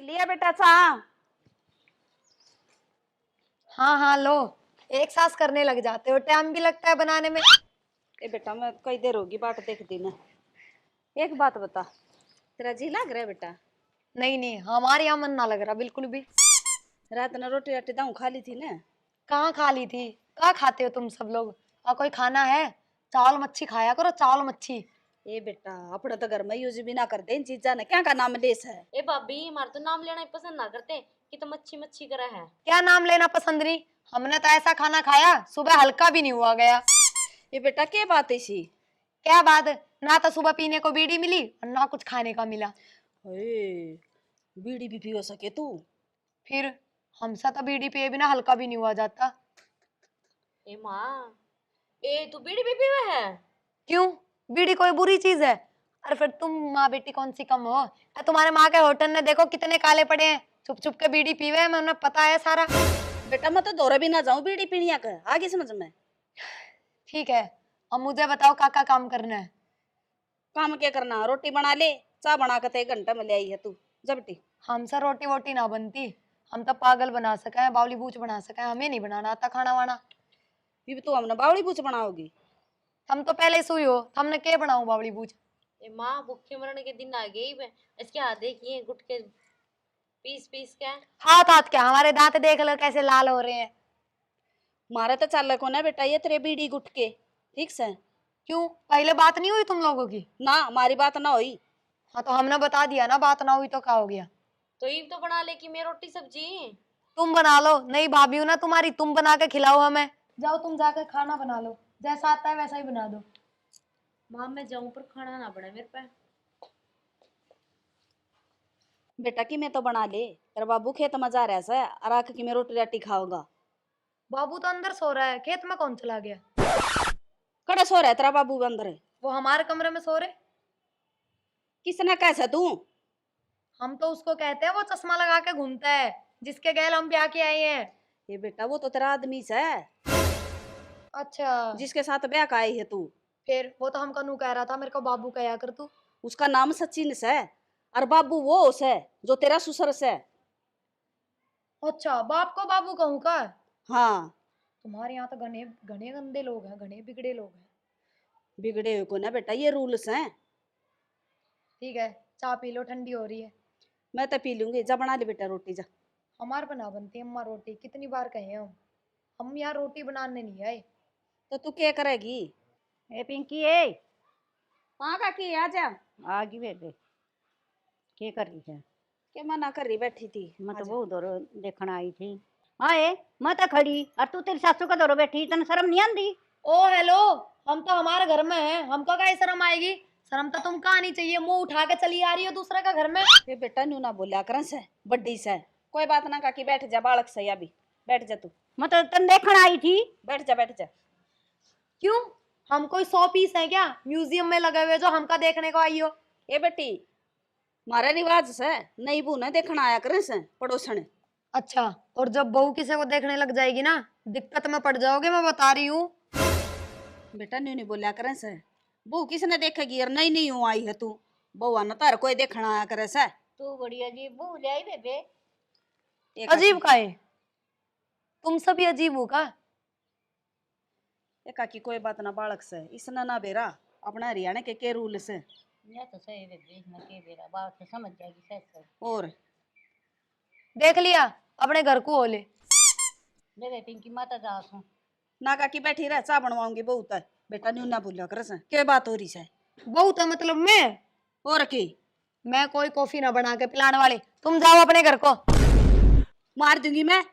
लिया बेटा चाह। हाँ हाँ लो। एक सांस करने लग जाते हो, टाइम भी लगता है बनाने में। ए बेटा मैं कई देर होगी बाट देख दी ना। एक बात बता, तेरा जी लग रहा है बेटा? नहीं नहीं, हमारे यहाँ मन ना लग रहा बिल्कुल भी। रात ने रोटी राटी दाऊ खा ली थी ना। कहाँ खा ली थी? कहाँ खाते हो तुम सब लोग? और कोई खाना है? चावल मच्छी खाया करो, चावल मच्छी। ए बेटा अपने तो घर में यूज भी ना कर दे इन चीजा ने, क्या का नाम लेस है। ए भाभी हमारे तो नाम लेना ही पसंद ना करते कि तो मच्छी मच्छी करा है। क्या नाम लेना पसंद नहीं? हमने तो ऐसा खाना खाया सुबह हल्का भी नहीं हुआ गया। ये बेटा क्या बात है इसी? क्या बात? ना तो सुबह पीने को बीड़ी मिली और ना कुछ खाने का मिला। बीड़ी भी पी हो सके तू? फिर हमसा तो बीड़ी पिए बिना हल्का भी नहीं हुआ जाता। ए माँ, ए तू बीड़ी भी पीवे है? क्यों? बीड़ी कोई बुरी चीज है? और फिर तुम माँ बेटी कौन सी कम हो? तुम्हारे माँ के होटल ने देखो कितने काले पड़े हैं, छुप छुप के बीड़ी पीवे हैं, उन्हें पता है सारा। बेटा मैं तो दौरे भी ना जाऊं बीड़ी पीनिया का, आगे समझ में। ठीक है, अब मुझे बताओ का काम करना है। काम क्या करना, रोटी बना ले, चाय बना के 1 घंटे में ले आई है तू। जा बेटी। हमसे रोटी वोटी ना बनती, हम तो पागल बना सके हैं, बावली बूच बना सके हैं, हमें नहीं बनाना आता खाना वाना। भी तू हमने बावड़ी पूछ बनाओगी? हम तो पहले सुई हो, हमने क्या बनाऊं बावली बूच? ए माँ, भूखे मरने के दिन आ गई बे। इसके हाथ देखिए गुटके पीस पीस के। हाथ हाथ क्या, हमारे दांत देख लो कैसे लाल हो रहे हैं। मारे तो चाल को ना बेटा, ये तेरे बीड़ी गुट के ठीक से। क्यों, पहले बात नहीं हुई तुम लोगों की? ना हमारी बात ना हुई। हाँ तो हमने बता दिया ना, बात ना हुई तो क्या हो गया? तो ईव तो बना ले कि मैं रोटी सब्जी। तुम बना लो, नहीं भाभी हूं ना तुम्हारी, तुम बना के खिलाओ हमें। जाओ तुम जाकर खाना बना लो, जैसा आता है वैसा ही बना दो। माँ मैं जाऊं पर खाना ना बने मेरे पे। बेटा की मैं तो बना ले, तेरा बाबू खेत में जा रहा है और आके कि मैं रोटी राटी खाऊंगा। बाबू तो अंदर सो रहा है, खेत में कौन चला गया? कड़े सो रहा है तेरा बाबू अंदर? वो हमारे कमरे में सो रहे। किसने कैसे तू? हम तो उसको कहते हैं वो चश्मा लगा के घूमता है, जिसके गैल हम ब्याह के आए हैं। ये बेटा वो तो तेरा आदमी से है, अच्छा, जिसके साथ ब्याह का आई है तू। फिर वो तो हम कनू कह रहा था मेरे को बाबू कहा कर तू। उसका नाम सचिन से है और बाबू वो है जो तेरा ससुर से है। अच्छा, बाप को बाबू कहूँ का? हाँ। तुम्हारे यहाँ तो घने घने गंदे लोग हैं, घने बिगड़े लोग हैं। बिगड़े हुए को ना बेटा, ये रूल्स हैं। ठीक है, चाय पी लो, ठंडी हो रही है। मैं तो पी लूंगी, जा बना ले बेटा रोटी जा। हमारे पे ना बनती अम्मा रोटी, कितनी बार कहे हम यहाँ रोटी बनाने नहीं आए। तो तू क्या करेगी? ए पिंकी ए, कहाँ का की आजा। आ गई बेबे, क्या कर रही है? क्या मना कर रही बैठी थी? मैं तो आजा। बहुत दूर देखने आई थी। हाँ ए, मैं तो खड़ी और तू तेरी सासू का दौर बैठी, तन शर्म नहीं आंदी? ओ हेलो, हम तो हमारे घर में हैं, हमको क्या शर्म आएगी? शर्म तो तुमको आनी चाहिए, मुंह उठा के चली आ रही हो दूसरे का घर में। ये बेटा न्यू ना बोलिया करन से, बड्डी से। कोई बात ना काकी, बैठ जा बालक से अभी। बैठ जा तू, मैं तो तन देखने आई थी। बैठ जा बैठ जा। क्यों, हम कोई 100 पीस है क्या म्यूजियम में लगे हुए जो हमका देखने को आई हो? ये बेटी मारे रिवाज से नहीं बू ना देखना आया करे से पड़ोसन। अच्छा, और जब बहू किसी को देखने लग जाएगी ना, दिक्कत में पड़ जाओगे, मैं बता रही हूँ। बेटा न्यू नहीं बोलिया करे से, बहू किसने देखेगी? और नहीं नहीं यूं आई है तू, बउआ ना तार कोई देखना आया करे से। तू बड़ी अजीब बहू ले आई बेबे। एक अजीब का है? तुम सभी अजीब हो का? काकी कोई बात ना बालक से, इसने ना बेरा अपना हरियाणा के रूल से। मैं तो सही बेबे, इसमें के बेरा बात तो समझ जाएगी सच। और देख लिया, अपने घर को हो ले। बेबे पिंकी माता जा सू। ना काकी बैठी रह, चाह बनवाऊंगी बहुत है। बेटा न्यू ना बोलिया करे से, क्या बात हो रही से? बहू तो मतलब और की मैं कोई कॉफी ना बना के पिलाने वाली, तुम जाओ अपने घर को। मार दूंगी मैं,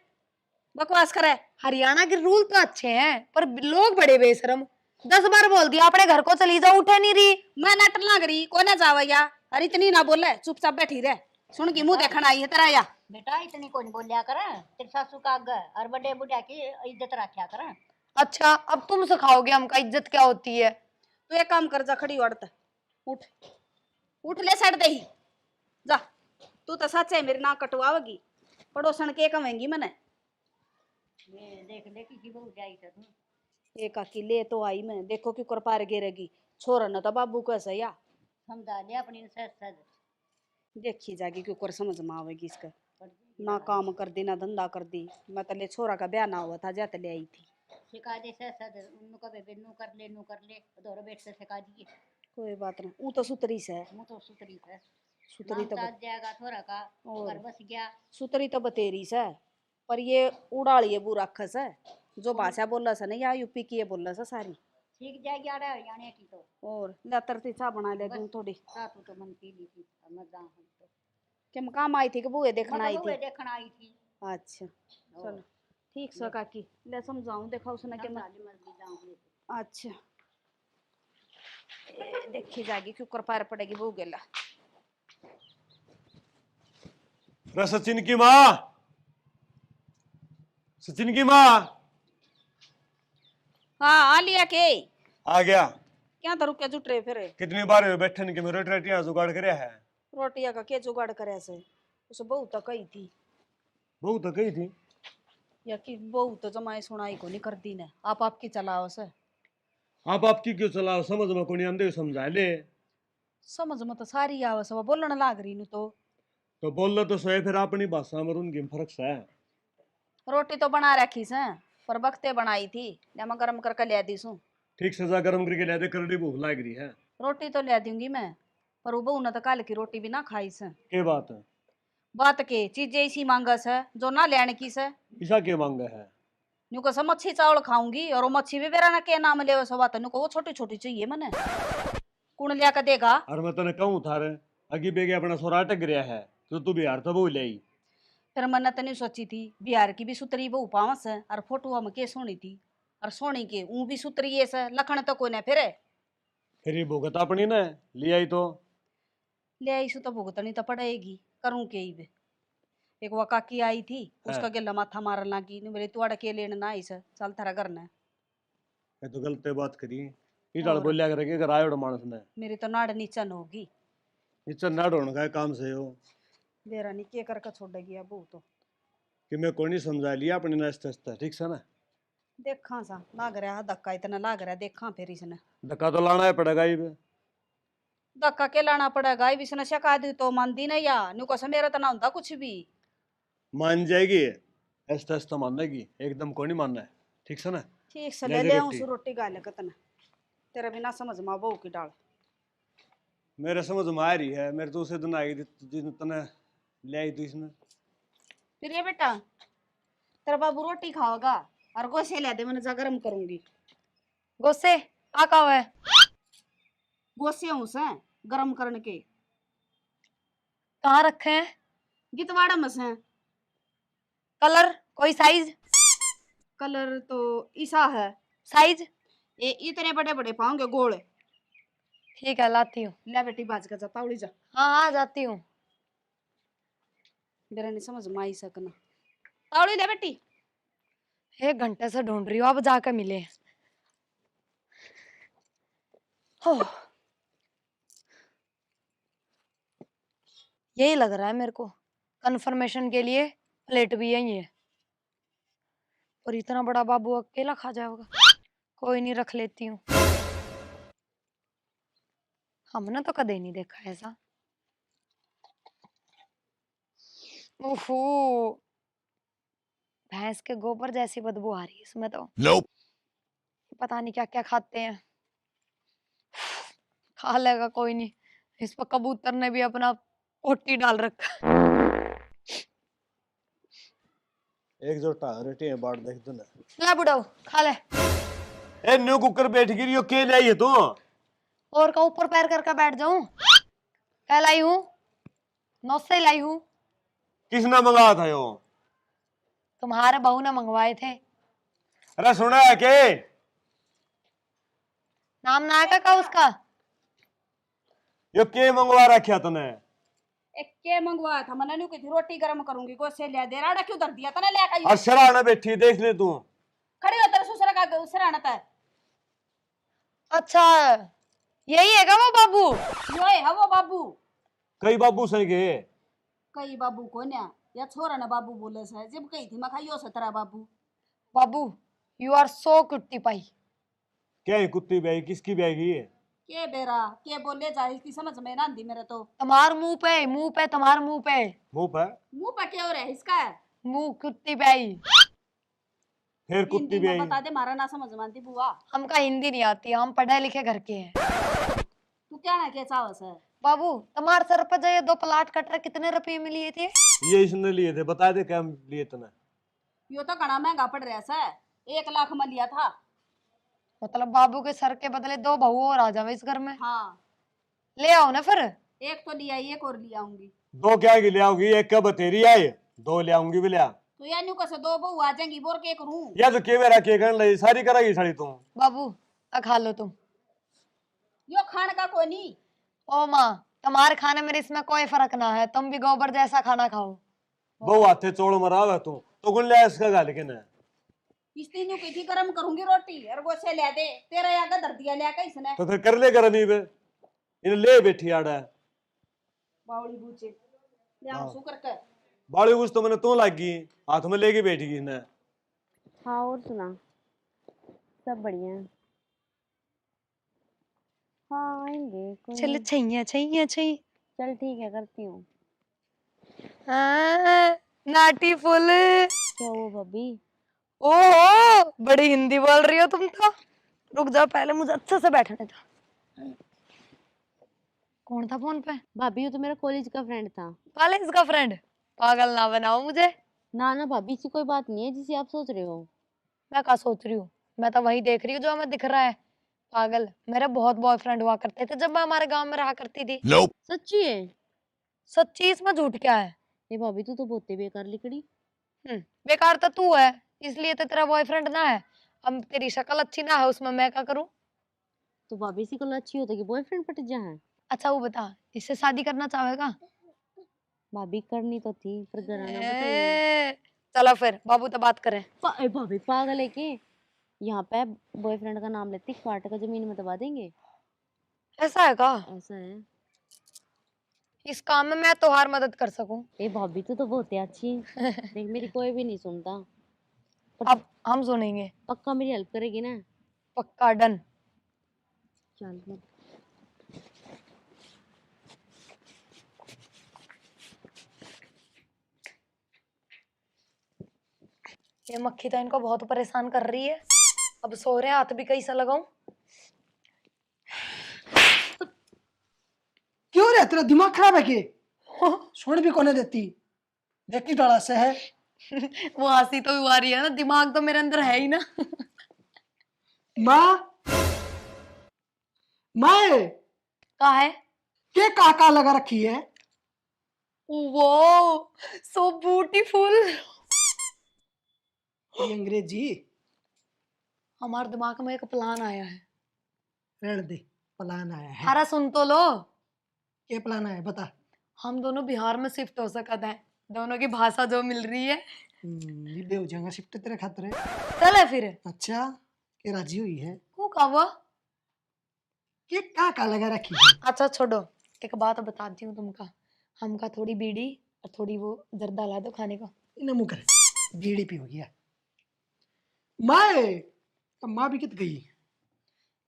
बकवास करे। हरियाणा के रूल तो अच्छे हैं पर लोग बड़े बेशरम। 10 बार बोल दिया अपने घर को चली जाओ, उठे नहीं रही। मैं नट लग रही को ना जावैया, अरे इतनी ना बोले, चुपचाप बैठी रह। सुन की मुंह देखना आई है तेरा या। बेटा इतनी कौन बोलिया कर, तेरी सासू का आगे और बड़े बुढ़िया की इज्जत रखा कर। अच्छा, अब तुम सिखाओगे हमका इज्जत क्या होती है? तू एक काम कर, जा खड़ी उड़त उठ, उठ ले सड़ दे ही जा। तू तो सच है मेरी नाक कटवाओगी, पड़ोसन के कहेंगी मैंने। देख ले की बहू जाई था तू। एक काकी ले तो आई मैं, देखो क्यों कर पार गिरेगी। छोरा न तो बाबू को ऐसा या समझा लिया अपनी सच सच। देखी जाएगी क्यों कर समझ में आवेगी इसका। ना काम कर दी ना धंधा कर दी। मैं तले छोरा का ब्याह ना हुआ था जाते ले आई थी। सिखा दे सर उन्नु का बेबे नु कर ले दोरो बैठ से सिखा दी। कोई बात नहीं, ऊ तो सुतरी से है। मु तो सुतरी है सुतरी तो साथ जाएगा थोड़ा का और घर बस गया। सुतरी तो बतेरी से, पर ये उड़ाड़ी है बुरा खस है। जो भाषा बोला सा नहीं, या यूपी की ये बोला सा सारी। सीख जाएगी आ रहा है जाने की तो। और लतरती चाह बना ले दूं थोड़ी। सातु तो मन पी ली थी मजा हम तो। कि मैं काम आई थी कि बुए देखना आई मतलब थी? वो देखना आई थी। अच्छा चलो ठीक से काकी ले समझाऊं, देखा उसने कि मैं। मर्जी जाऊंगी। अच्छा देखी जाएगी क्यों कर पार पड़ेगी वो गेला। रे सचिन की माँ, सचिन की माँ हाँ आ लिया के आ गया। क्या तो रुके जुट रहे फिर। कितनी बार हुए बैठन के मेरे रोटियां जुगाड़ करे है। रोटिया का के जुगाड़ करे से उसे बहुत तो कही थी। बहुत तो कही थी। या कि बहुत तो जमाई सुनाई को नहीं कर दी ने आप आपकी चलाओ से। आप आपकी क्यों चलाओ, समझ में कोनी आंदे समझा ले। समझ में तो सारी आवस है बोलने लाग रही नु तो बोल तो सोए फिर अपनी भाषा में उनकी फर्क से है। रोटी तो बना रखी से पर वक्ते बनाई थी ले मैं गरम करके ले दी सू। ठीक सजा गरम करके ले दे, करड़ी भूख लाग रही है। रोटी तो ले दूंगी मैं, पर वो बहू ने तो कल की रोटी भी ना खाई से। के बात है? बात के चीजें इसी मांगस है जो ना लेने की से। ईसा के मांग है? न्यू को मच्छी चावल खाऊंगी और वो मच्छी भी बेरा ना के नाम ले सब बात न्यू को वो छोटी छोटी चाहिए मने। कौन लिया के देगा? और मैं तने कहूं थारे अगी बेगे अपना सोरा अटक गया है तो तू बिहार तो बहु ले। फिर मैंने तो नहीं सोची थी बिहार की भी सुतरी बहू पावस है और फोटो में के सोनी थी और सोनी के ऊ भी सुतरी है से लखन तो कोई ना फिर ये भुगत अपनी ना ले आई तो ले आई सु तो भुगतनी तो पड़ेगी करूं के ही बे। एक वो काकी आई थी उसका गेला माथा मारन लगी नहीं मेरे तुआड़ा के लेने ना आई से चल थारा करना है। ये तो गलत बात करी। इटाल बोलिया करे के रायोड़ मानस ने मेरी तो नाड़ नीचन होगी। नीचे ना ढोण का काम से हो बेरा नहीं के करके छोड़ेगी अब तो कि मैं कोई नहीं समझा लिया अपने नाश्ते से ठीक से ना। देखा सा लाग रहा धक्का इतना लाग रहा देखा फिर इसने धक्का तो लाना ही पड़ेगा ही बे। धक्का के लाना पड़ेगा इस इसने शिका दी तो मानती नहीं या न्यू को मेरा तो ना होता कुछ भी। मान जाएगी ऐसा ऐसा मानेगी एकदम कोई नहीं मानना है ठीक से ना। ठीक से ले ले दे ले रोटी। उस रोटी गाले कतना तेरा बिना समझ में बहू की डाल। मेरे समझ में आ रही है, मेरे तो उसे दिन आई जिन तने ले आई थी इसने। फिर ये बेटा तेरा बाबू रोटी खाओगा और गोसे ले दे मैंने जा गरम करूंगी। गोसे आका हुआ है गोसे हूँ से गरम करने के कहाँ रखे हैं? गितवाड़ा में से। कलर कोई साइज? कलर तो ईसा है। साइज ये इतने बड़े बड़े पाओगे गोल। ठीक है लाती हूँ। ले बेटी बाज का जा तावड़ी जा। हाँ हाँ जाती हूँ। मेरा नहीं समझ में आई सकना तावड़ी ले बेटी। 1 घंटे से ढूंढ रही हूँ अब जाकर मिले। हो यही लग रहा है मेरे को। कंफर्मेशन के लिए प्लेट भी यही है और इतना बड़ा बाबू अकेला खा जाएगा। कोई नहीं रख लेती हूँ। हमने तो कदे नहीं देखा ऐसा। ओहो भैंस के गोबर जैसी बदबू आ रही है इसमें तो। पता नहीं क्या क्या खाते हैं। खा लेगा कोई नहीं। इस पर कबूतर ने भी अपना पोटी डाल रखा। एक जोटा रोटी है बाढ़ देख दो ना। ला बुढ़ाओ खा ले। ए न्यू कुकर बैठ गिरी हो के ले आई है तू? और का ऊपर पैर करके बैठ जाऊं? क्या लाई हूँ? नौसे लाई हूँ। किसने मंगाया था यो? तुम्हारे बहू ने मंगवाए थे। अरे सुना है के? नाम ना है का उसका? यो के मंगवा रखा तूने? एक के मंगवाया था मैंने न्यू की थी रोटी गरम करूंगी गोसे ले दे राडा क्यों धर दिया तने ले का। और शराना बैठी देख ले तू। खड़ी हो तेरे ससुर का सराना था। अच्छा यही है क्या वो बाबू? यो है वो बाबू। कई बाबू सही के कई बाबू को ना या छोरा ना बाबू बोले से जब कही थी मैं खाइयो से तेरा बाबू। बाबू यू आर सो कुट्टी पाई। क्या है कुत्ती ब्याई किसकी ब्याई की है? के बेरा के बोले जाए इसकी समझ में ना आंदी मेरे तो। तुम्हार मुंह पे तुम्हार मुंह पे मुंह पर मुंह पर क्या हो रहा है इसका? मुंह कुत्ती पे आई। फिर कुत्ती हिंदी भी में आई। बता दे, मारा ना समझ में आती बुआ। हमका हिंदी नहीं आती, हम पढ़े लिखे घर के हैं। तू क्या ना के चावस है? बाबू तुम्हारे सर पे जो ये 2 प्लाट कट रहे कितने रुपए में लिए थे? ये इसने लिए थे, बता दे क्या लिए तने। यो तो घना महंगा पड़ रहा है, 1 लाख में लिया था। मतलब बाबू के सर के बदले 2 बहू और आ जावे इस घर में। हाँ, ले आओ ना फिर। एक तो लिया, एक और लिया आऊंगी। 2 क्या की ले आओगी? एक क्या बतेरी आई, 2 ले आऊंगी भी लिया। तो या न्यू कैसे 2 बहू आ जाएंगी, बोर के करूं? या तो के मेरा के करने लगी, सारी कराएगी साड़ी तू। बाबू खा लो तुम। यो खान का कोई नहीं। ओ माँ, तुम्हारे खाने में इसमें कोई फर्क ना है, तुम भी गोबर जैसा खाना खाओ। बहु हाथे चोड़ मरावे तू तो गुन ले इसका गाल के ना। इस तीन न्यू की गरम करूंगी रोटी और वो से ले दे, तेरा या गदर दिया ले के इसने। तो फिर कर ले करनी बे, इन ले बैठी आड़ा। बावली बूचे ले हाँ। आऊं सु करके। बाड़ी कुछ तो मैंने तू लागी, हाथ में लेके बैठी गई ना। हाँ और सुना, सब बढ़िया है। हाँ आएंगे कोई चल नहीं। छैया छैया छै। चल ठीक है, करती हूँ। नाटी फुल। क्या हुआ भाभी? ओहो बड़ी हिंदी बोल रही हो तुम तो। रुक जाओ, पहले मुझे अच्छे से बैठने दो। कौन था फोन पे? भाभी वो तो मेरा कॉलेज का फ्रेंड था। कॉलेज का फ्रेंड? पागल ना बनाओ मुझे। ना ना भाभी, ऐसी कोई बात नहीं है जिसे आप सोच रहे हो। मैं क्या सोच रही हूँ, मैं तो वही देख रही हूँ जो हमें दिख रहा है। पागल, मेरे बहुत बॉयफ्रेंड हुआ करते थे जब मैं हमारे गांव में रहा करती थी। सच्ची है? सच्ची, इसमें झूठ क्या है? ये भाभी तू तो बहुत ही बेकार लिकड़ी। बेकार तो तू है, इसलिए तो तेरा बॉयफ्रेंड ना है। अब तेरी शक्ल अच्छी ना है उसमें मैं क्या करूँ? तो भाभी सी कल अच्छी होता कि बॉयफ्रेंड पट जा है। अच्छा वो बता, इससे शादी करना चाहेगा? भाभी करनी तो थी पर घराना बताइए। चलो फिर बाबू तो बात करें। भाभी पागल है के? यहाँ पे बॉयफ्रेंड का नाम लेती 60 का जमीन में दबा देंगे। ऐसा है का? ऐसा है। इस काम में मैं तोहार मदद कर सकूं? ए भाभी तू तो बहुत ही अच्छी है। देख मेरी कोई भी नहीं सुनता, अब हम सुनेंगे। पक्का मेरी हेल्प करेगी ना? पक्का, डन। चल फिर। ये मक्खी तो इनको बहुत परेशान कर रही है। अब सो रहे हैं, हाथ भी कैसा लगाऊं? क्यों रे, तेरा दिमाग खराब है के? छोड़ भी कोने देती, देखी डाला से है। वो हंसी तो आ रही है ना, दिमाग तो मेरे अंदर है ही ना। माँ माँ का है? के काका लगा रखी है? वो सो ब्यूटीफुल। ये अंग्रेजी हमारे दिमाग में एक प्लान आया है। रहने दे, प्लान आया है। अरे सुन तो लो। क्या प्लान आया है बता। हम दोनों बिहार में शिफ्ट हो सकते हैं, दोनों की भाषा जो मिल रही है। ये हो जाएगा शिफ्ट तेरे खातिर है। चले फिर। अच्छा, के राजी हुई है? वो का हुआ? के काका लगा रखी है? अच्छा छोड़ो, एक बात बताती हूँ तुमका। हमका थोड़ी बीड़ी और थोड़ी वो जर्दा ला दो खाने का। इन्हें मुँह कर, बीड़ी पी हो गया। माँ अब माँ भी कित गई?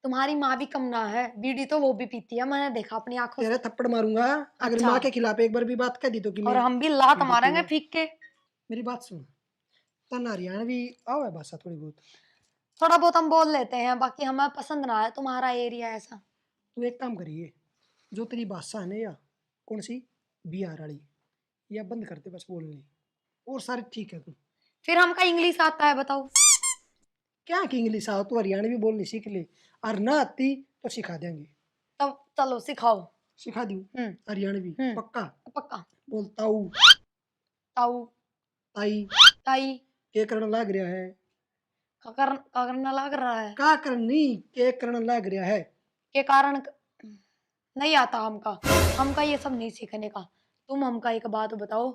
तुम्हारी माँ भी कम ना है, बीड़ी तो वो भी पीती है, मैंने देखा अपनी आंखों से। तेरे थप्पड़ मारूंगा अगर अच्छा। माँ के खिलाफ एक बार भी बात कर दी तो कि और मैं हम भी लात बीड़ी मारेंगे पीऊंगा। फीक के। मेरी बात सुन, तना हरियाणवी आओ है भाषा थोड़ी बहुत। थोड़ा बहुत हम बोल लेते हैं, बाकी हमें पसंद ना है तुम्हारा एरिया ऐसा। तू एक काम करिए, जो तेरी भाषा है ना या कौन सी बिहार वाली, या बंद करते बस बोलनी, और सारे ठीक है। तू फिर हमका इंग्लिश आता है, बताओ। क्या कि इंग्लिश आओ, तू हरियाणवी बोलनी सीख ले, और ना आती तो सिखा देंगे। तब चलो सिखाओ। सिखा दूँ हरियाणवी? पक्का पक्का। बोलता हूँ। ताऊ ताई ताई के करण लाग रहा है? का करना लग रहा है? का करनी के करण लाग रहा है? के कारण नहीं आता हमका ये सब नहीं सीखने का। तुम हमका एक बात बताओ,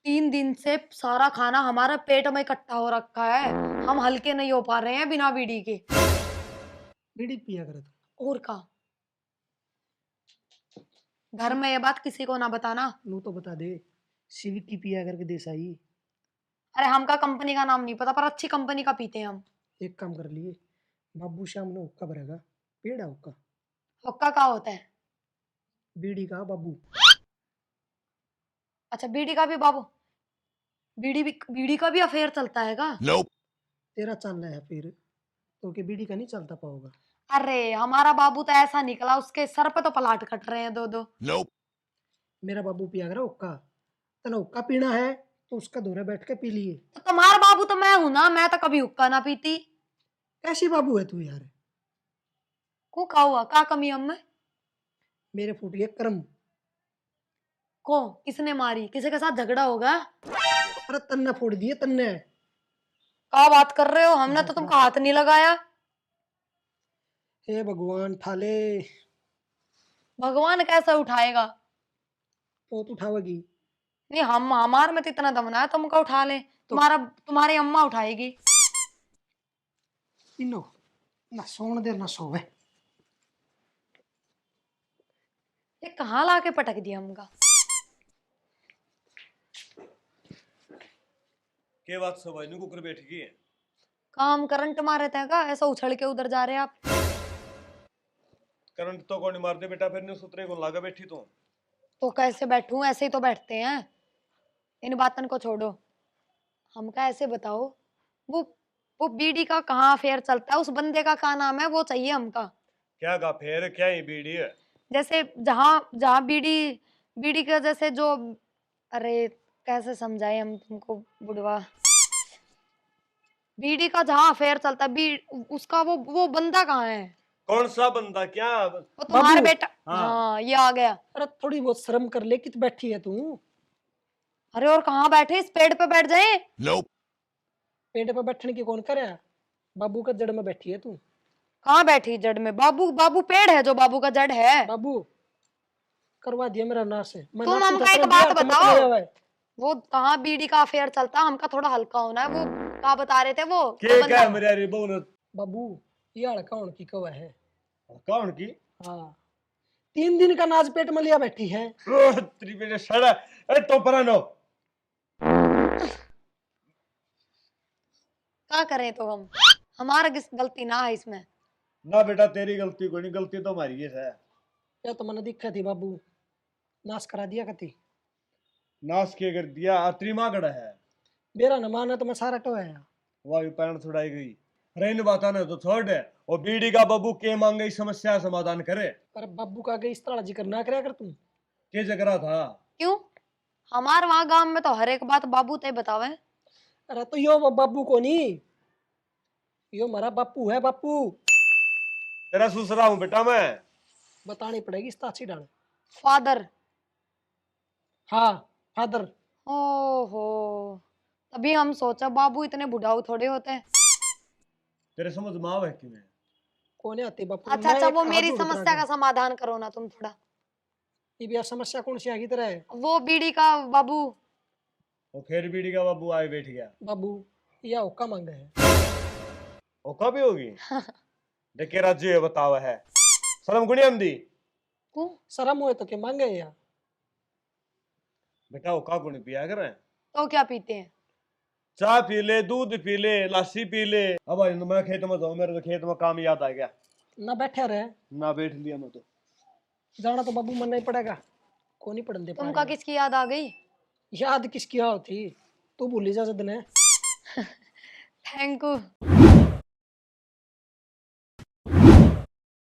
3 दिन से सारा खाना हमारा पेट में इकट्ठा हो रखा है, हम हल्के नहीं हो पा रहे हैं बिना बीड़ी के। बीड़ी पिया कर तू। और का घर में ये बात किसी को ना बताना। नू तो बता दे, सीवीटी पिया करके देसाई। अरे हमका कंपनी का नाम नहीं पता, पर अच्छी कंपनी का पीते हैं हम। एक काम कर लिए, बाबू श्याम ने हुक्का भरेगा, पेड़ है हुक्का, हुक्का का होता है? बीड़ी का बाबू। अच्छा बीड़ी का भी बाबू, बीड़ी का भी अफेयर चलता है का? तेरा चल रहा है फिर तो कि बीड़ी का नहीं चलता पाओगा। अरे हमारा बाबू तो ऐसा निकला, उसके सर पे तो पलाट कट रहे हैं दो दो। मेरा बाबू पिया करा हुक्का। तना हुक्का पीना है तो उसका दौरे बैठ के पी लिए। तो तुम्हारा बाबू तो मैं हूं ना, मैं तो कभी हुक्का ना पीती। कैसी बाबू है तू यार। को का हुआ, का कमी हम? मेरे फूट गए कर्म। को किसने मारी, किसी के साथ झगड़ा होगा? अरे तन्ने फोड़ दिए तन्ने। का बात कर रहे हो, हमने तो तुमको हाथ नहीं लगाया। हे भगवान ठाले। भगवान कैसे उठाएगा? तो तू उठावेगी। नहीं, हम हमारे में तो इतना दम ना है तुमको उठा ले। तुम्हारी अम्मा उठाएगी। इनो ना सोन दे ना सोवे। ये कहाँ लाके पटक दिया हमका? के बात सब भाई कुकर बैठ गई है। काम करंट मारे थे का, ऐसा उछल के उधर जा रहे आप? करंट तो कौन मारते बेटा, फिर नहीं सुतरे को लागा बैठी तू। तो कैसे बैठूं, ऐसे ही तो बैठते हैं। इन बातन को छोड़ो, हमका ऐसे बताओ, वो वो बीडी का कहाँ अफेयर चलता है, उस बंदे का क्या नाम है, वो चाहिए हमका। क्या गा फेर, क्या ही बीड़ी है। जैसे जहाँ जहाँ बीडी बीडी का जैसे जो, अरे कैसे समझाए हम तुमको बुढ़वा। बीडी का जहाँ अफेयर चलता है, उसका वो बंदा कहाँ है? कौन सा बंदा, क्या? वो तुम्हारा बाबू। बेटा। हाँ। हाँ ये आ गया। अरे थोड़ी बहुत शर्म कर ले, कित बैठी है तू। अरे और कहाँ बैठे, इस पेड़ पे बैठ जाए। पेड़ पे बैठने की कौन करे। बाबू का जड़ में बैठी है तू। कहाँ बैठी जड़ में? बाबू पेड़ है जो बाबू का जड़ है। बाबू करवा दिया मेरा नाश है। मैं तुम नाश हमका उठा एक कर बात दिया, तो मत बताओ। ले आवे। वो कहाँ बीडी का अफेयर चलता, हमका थोड़ा हल्का होना है। वो क्या बता रहे थे वो के बंदा- क्या मेरे रे बहु ने। बाबू ये हड़का कौन की कवा है। कौन की? हाँ 3 दिन का नाज पेट में लिया बैठी है। ओह, तेरी बेटे सड़ा। ए तो परानो। क्या करें तो हम, हमारा किस गलती ना है इसमें। ना बेटा तेरी गलती कोई नहीं, गलती तो हमारी है। या तो मैंने दिक्कत थी बाबू, नाश करा दिया कती। नाश के कर दिया, अतरी मागड़ा है। मेरा न माना तो मैं सारा टोया। वायु पैरण छुड़ाई गई। रहने बताना तो छोड़ दे। और बीड़ी का बाबू के मांगे इस समस्या समाधान करे। पर बाबू का आगे इस तरह जिक्र ना करे कर तू। के जगरा था? क्यों? हमारे वहां गांव में तो हर एक बात बाबू ते बतावे। अरे तो यो वो बाबू को नहीं, यो हमारा बापू है। बापू तेरा ससुरा हूं बेटा मैं। बतानी पड़ेगी इस ताची डाल। फादर। हाँ फादर। ओहो, तभी हम सोचा बाबू इतने बुढ़ाऊ थोड़े होते हैं। तेरे समझ में आवे कि नहीं? कौन आते बापू। अच्छा मैं अच्छा, एक वो हाथ मेरी जोड़ के समस्या रखा। का समाधान करो ना तुम थोड़ा। ये भी आप समस्या कौन सी आगी तेरा है। वो बीड़ी का बाबू। और फिर बीड़ी का बाबू आए बैठ गया। बाबू या हुक्का मांगे है। वो कभी होगी? देखे राज्य ये बतावा है। शर्म गुणी आंदी। क्यों? शर्म हुए तो के मांगे या। बेटा वो का गुणी पिया करें। तो क्या पीते हैं? चाय पी ले, दूध पी ले, लस्सी पी ले। अब आज मैं खेत में जाऊं, मेरे तो खेत में काम याद आ गया। ना बैठे रहे ना बैठ लिया मैं तो। जाना तो बाबू मन नहीं पड़ेगा। को नहीं पढ़न दे पा तुमका रहे। किसकी याद आ गई? याद किसकी होती, तू भूली जा जद ने। Thank you.